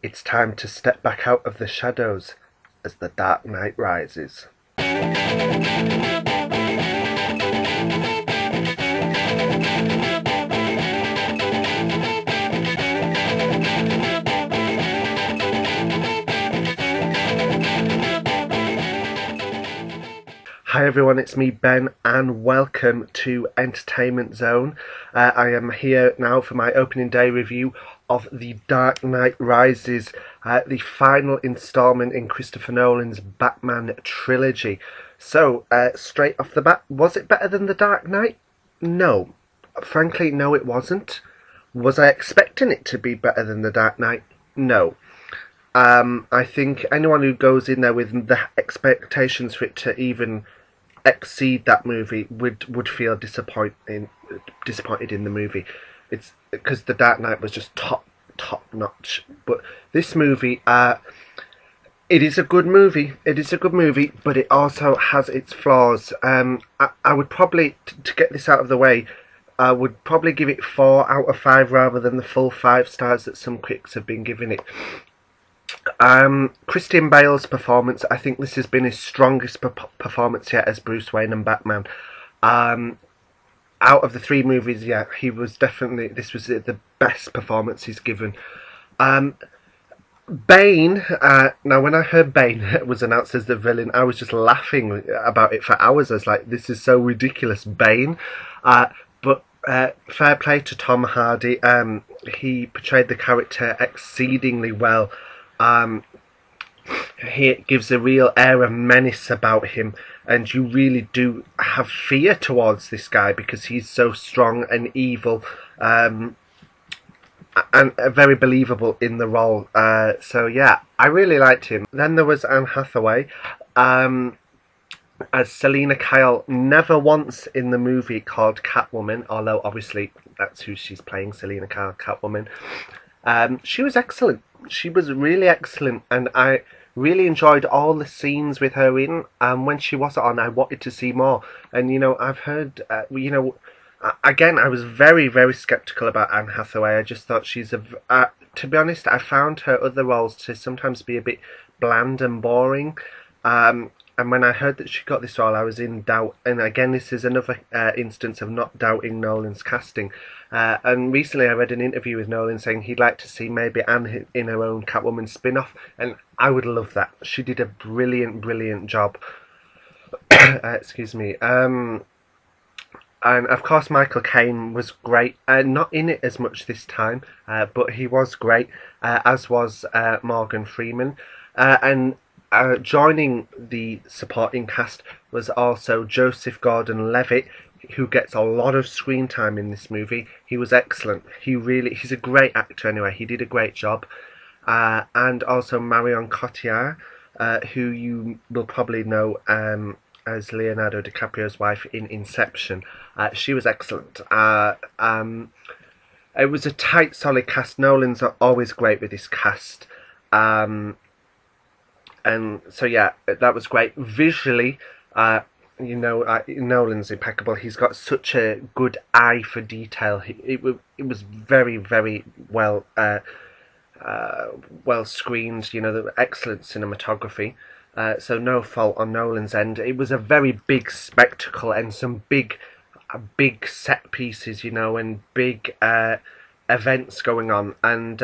It's time to step back out of the shadows as the dark night rises. Hi everyone, it's me Ben and welcome to Entertainment Zone. I am here now for my opening day review of The Dark Knight Rises, the final instalment in Christopher Nolan's Batman trilogy. So, straight off the bat, was it better than The Dark Knight? No. Frankly, no it wasn't. Was I expecting it to be better than The Dark Knight? No. I think anyone who goes in there with the expectations for it to even exceed that movie would feel disappointed in the movie. It's because The Dark Knight was just top notch, but this movie, it is a good movie. It is a good movie, but it also has its flaws. I would probably, to get this out of the way, I would probably give it 4 out of 5 rather than the full 5 stars that some critics have been giving it. Christian Bale's performance, I think this has been his strongest performance yet as Bruce Wayne and Batman. Out of the 3 movies, yeah, he was definitely, this was the best performance he's given. Bane, now when I heard Bane was announced as the villain, I was just laughing about it for hours. I was like, this is so ridiculous, Bane. But fair play to Tom Hardy. He portrayed the character exceedingly well. He gives a real air of menace about him, and you really do have fear towards this guy because he's so strong and evil, and very believable in the role. So yeah, I really liked him. Then there was Anne Hathaway as Selina Kyle, never once in the movie called Catwoman, although obviously that's who she's playing, Selina Kyle, Catwoman. She was excellent. She was really excellent, and I really enjoyed all the scenes with her in. When she wasn't on, I wanted to see more. And you know, I've heard, again, I was very, very skeptical about Anne Hathaway. I just thought she's to be honest, I found her other roles to sometimes be a bit bland and boring. And when I heard that she got this role, I was in doubt. And again, this is another instance of not doubting Nolan's casting. And recently I read an interview with Nolan saying he'd like to see maybe Anne in her own Catwoman spin-off. And I would love that. She did a brilliant, brilliant job. Excuse me. And of course Michael Caine was great. Not in it as much this time, but he was great, as was Morgan Freeman. And joining the supporting cast was also Joseph Gordon-Levitt, who gets a lot of screen time in this movie. He was excellent. He's a great actor anyway. He did a great job. And also Marion Cotillard, who you will probably know as Leonardo DiCaprio's wife in Inception. She was excellent. It was a tight, solid cast. Nolan's always great with his cast. And so yeah, that was great. Visually, Nolan's impeccable. He's got such a good eye for detail. It was very, very well screened. You know, the excellent cinematography. So no fault on Nolan's end. It was a very big spectacle and some big set pieces, you know, and big events going on. And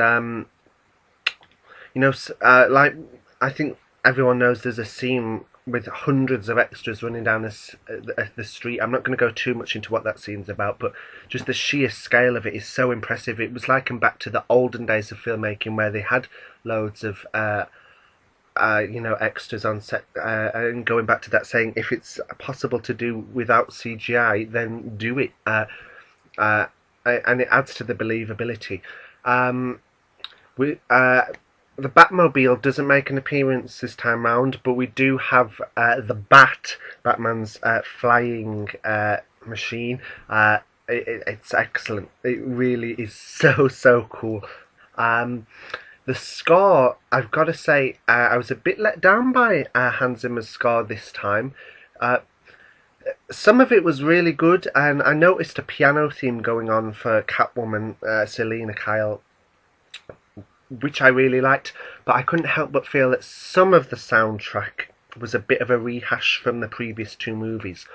like I think everyone knows there's a scene with hundreds of extras running down the street. I'm not going to go too much into what that scene's about, but just the sheer scale of it is so impressive. It was likened back to the olden days of filmmaking where they had loads of extras on set, and going back to that saying, if it's possible to do without CGI, then do it. And it adds to the believability. The Batmobile doesn't make an appearance this time round, but we do have the Batman's flying machine. It's excellent. It really is so cool. The score, I've got to say, I was a bit let down by Hans Zimmer's score this time. Some of it was really good, and I noticed a piano theme going on for Catwoman, Selina Kyle. which I really liked, but I couldn't help but feel that some of the soundtrack was a bit of a rehash from the previous two movies.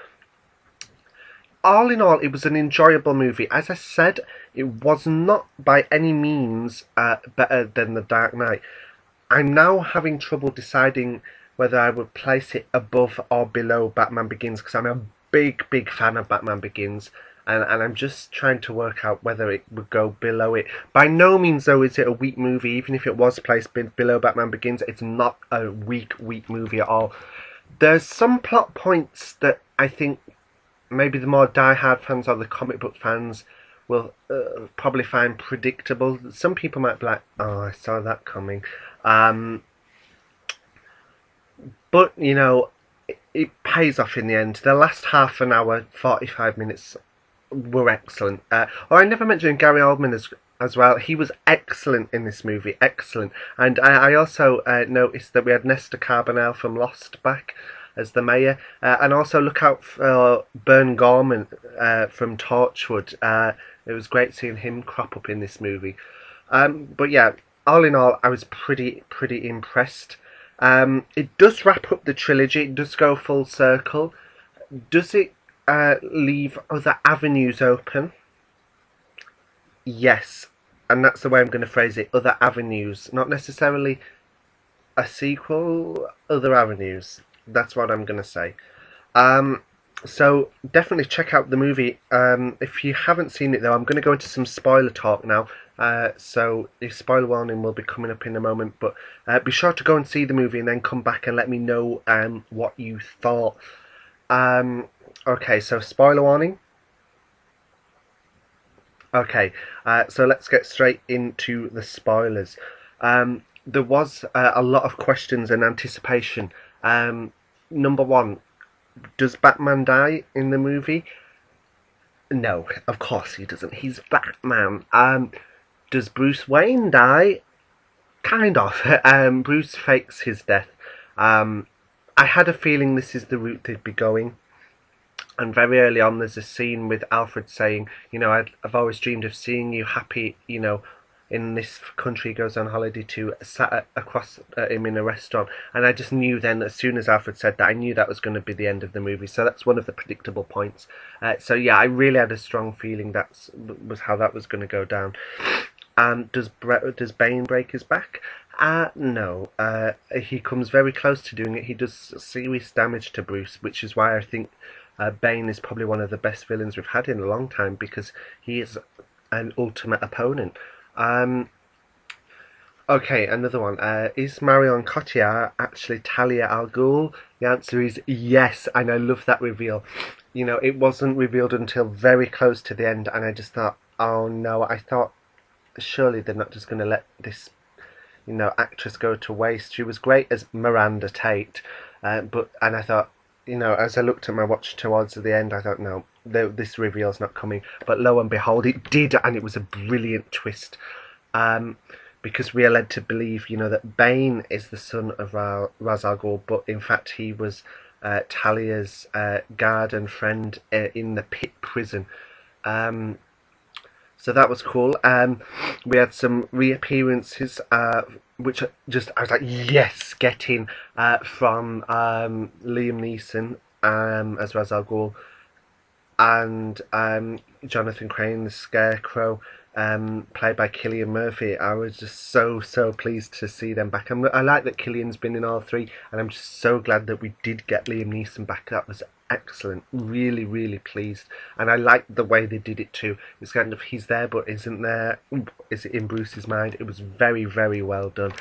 All in all, it was an enjoyable movie. As I said, it was not by any means better than The Dark Knight. I'm now having trouble deciding whether I would place it above or below Batman Begins, because I'm a big fan of Batman Begins, and I'm just trying to work out whether it would go below it. By no means, though, is it a weak movie. Even if it was placed below Batman Begins, it's not a weak movie at all. There's some plot points that I think maybe the more die-hard fans or the comic book fans will probably find predictable. Some people might be like, oh, I saw that coming. But, you know, it pays off in the end. The last half an hour, 45 minutes were excellent. I never mentioned Gary Oldman as well. He was excellent in this movie, excellent. And I also noticed that we had Nestor Carbonell from Lost back as the mayor, and also look out for Bern Gorman from Torchwood. It was great seeing him crop up in this movie. But yeah, all in all, I was pretty impressed. It does wrap up the trilogy. It does go full circle. Does it leave other avenues open? Yes, and that's the way I'm going to phrase it. Other avenues, not necessarily a sequel. Other avenues. That's what I'm going to say. So definitely check out the movie. If you haven't seen it though, I'm going to go into some spoiler talk now. So the spoiler warning will be coming up in a moment. But be sure to go and see the movie and then come back and let me know what you thought. Okay, so spoiler warning. Okay, so let's get straight into the spoilers. There was a lot of questions and anticipation. Number one, does Batman die in the movie? No, of course he doesn't. He's Batman. Does Bruce Wayne die? Kind of. Bruce fakes his death. I had a feeling this is the route they'd be going. And very early on, there's a scene with Alfred saying, you know, I've always dreamed of seeing you happy, you know, in this country. He goes on holiday to, sat across him in a restaurant, and I just knew then, as soon as Alfred said that, I knew that was going to be the end of the movie. So that's one of the predictable points. So yeah, I really had a strong feeling that was how that was going to go down. Does Bane break his back? No. He comes very close to doing it. He does serious damage to Bruce, which is why I think Bane is probably one of the best villains we've had in a long time, because he is an ultimate opponent. Okay, another one. Is Marion Cotillard actually Talia al Ghul? The answer is yes, and I love that reveal. You know, it wasn't revealed until very close to the end, and I just thought, oh no, I thought surely they're not just going to let this, you know, actress go to waste. She was great as Miranda Tate, and I thought, you know, as I looked at my watch towards the end, I thought, no, this reveal's not coming. But lo and behold, it did, and it was a brilliant twist. Because we are led to believe, you know, that Bane is the son of Ra's al Ghul, but in fact he was Talia's guard and friend in the pit prison. So that was cool. We had some reappearances, which I was like, yes, get in, from Liam Neeson as Ra's al Ghul, and Jonathan Crane, the Scarecrow, played by Cillian Murphy. I was just so pleased to see them back. I like that Cillian's been in all three, and I'm just so glad that we did get Liam Neeson back. That was excellent. Really pleased, and I liked the way they did it too. It's kind of, he's there but isn't there. Is it in Bruce's mind? It was very well done.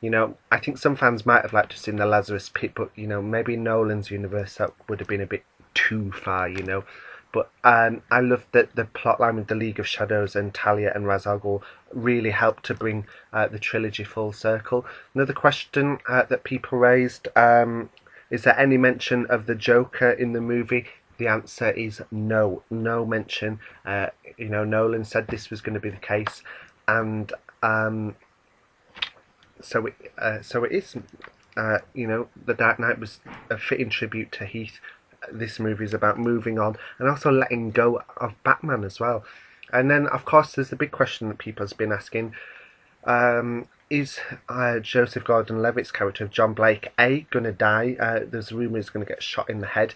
You know, I think some fans might have liked to see the Lazarus Pit, but you know, maybe in Nolan's universe that would have been a bit too far, you know. But I love that the plotline with the League of Shadows and Talia and Ra's al Ghul really helped to bring the trilogy full circle. Another question that people raised, is there any mention of the Joker in the movie? The answer is no. No mention. You know, Nolan said this was going to be the case, and so it is. You know, The Dark Knight was a fitting tribute to Heath. This movie is about moving on and also letting go of Batman as well. And then, of course, there's the big question that people have been asking. Is Joseph Gordon-Levitt's character of John Blake going to die? There's a rumour he's going to get shot in the head.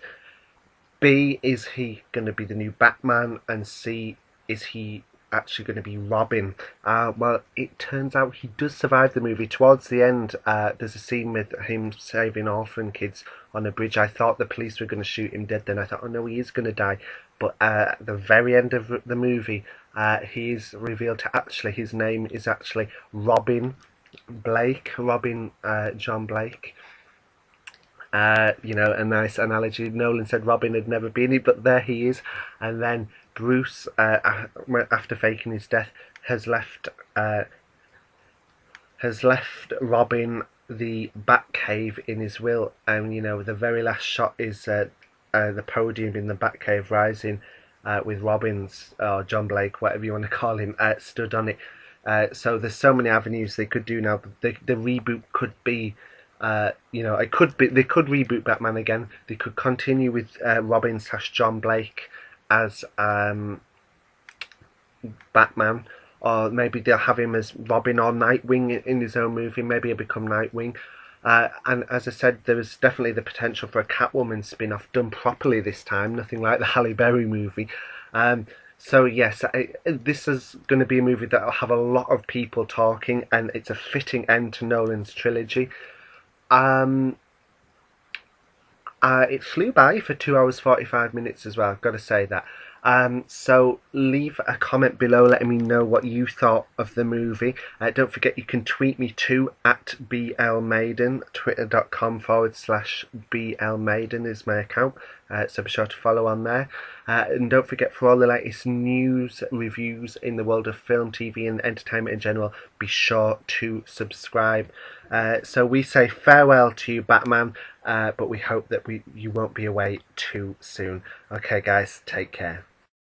B, is he going to be the new Batman? And C, is he actually going to be Robin? Well, it turns out he does survive the movie. Towards the end, there's a scene with him saving orphan kids on a bridge. I thought the police were going to shoot him dead. Then I thought, oh no, he is going to die. But at the very end of the movie, he's revealed to actually, his name is actually Robin Blake, John Blake. A nice analogy. Nolan said Robin had never been here, but there he is. And then Bruce, after faking his death, has left Robin the Batcave in his will. And the very last shot is the podium in the Batcave rising with Robin's, or John Blake, whatever you want to call him, stood on it. So there's so many avenues they could do now. The reboot could be. It could be, they could reboot Batman again. They could continue with Robin / John Blake as Batman, or maybe they'll have him as Robin or Nightwing in his own movie. Maybe he'll become Nightwing. And as I said, there is definitely the potential for a Catwoman spin-off done properly this time. Nothing like the Halle Berry movie. So yes, this is going to be a movie that will have a lot of people talking, and it's a fitting end to Nolan's trilogy. It flew by for 2 hours 45 minutes as well, I've got to say that. So leave a comment below letting me know what you thought of the movie. Don't forget you can tweet me too at BLMaiden, twitter.com/BLMaiden is my account. So be sure to follow on there. And don't forget, for all the latest news, reviews in the world of film, TV and entertainment in general, be sure to subscribe. So we say farewell to you, Batman, but we hope that you won't be away too soon. Okay guys, take care.